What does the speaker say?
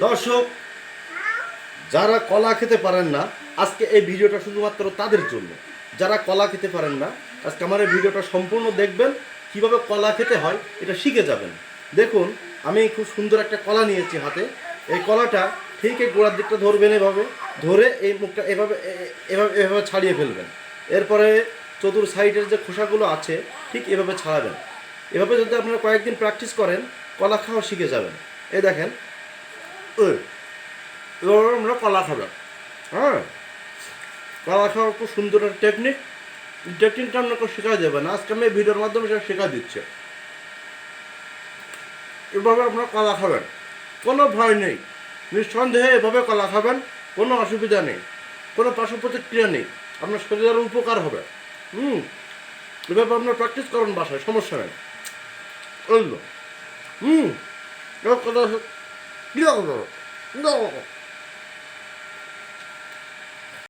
দর্শক, যারা কলা খেতে পারেন না, আজকে এই ভিডিওটা শুধুমাত্র তাদের জন্য। যারা কলা খেতে পারেন না, আজকে আমার এই ভিডিওটা সম্পূর্ণ দেখবেন, কিভাবে কলা খেতে হয় এটা শিখে যাবেন। দেখুন, আমি খুব সুন্দর একটা কলা নিয়েছি হাতে। এই কলাটা ঠিক এই গোড়ার দিকটা ধরবেন, এভাবে ধরে এই মুখটা এভাবে এভাবে এভাবে ছাড়িয়ে ফেলবেন। এরপরে চতুর সাইডের যে খোসাগুলো আছে ঠিক এভাবে ছাড়াবেন। এভাবে যদি আপনারা কয়েকদিন প্র্যাকটিস করেন, কলা খাওয়া শিখে যাবেন। এই দেখেন, এবার আমরা কলা খাবো। হ্যাঁ, কলা খাওয়ার খুব সুন্দর একটা টেকনিক। টেকনিকটা আপনাকে শেখা যাবে না, আজকে আমি এই ভিডিওর মাধ্যমে সেটা শেখা দিচ্ছি। এভাবে আপনারা কলা খাবেন, কোনো ভয় নেই, নিঃসন্দেহে এভাবে কলা খাবেন, কোনো অসুবিধা নেই, কোনো পার্শ্ব প্রতিক্রিয়া নেই, আপনার শরীরের উপকার হবে। এভাবে আপনার প্র্যাকটিস করুন বাসায়, সমস্যা নেই। এবার কথা কী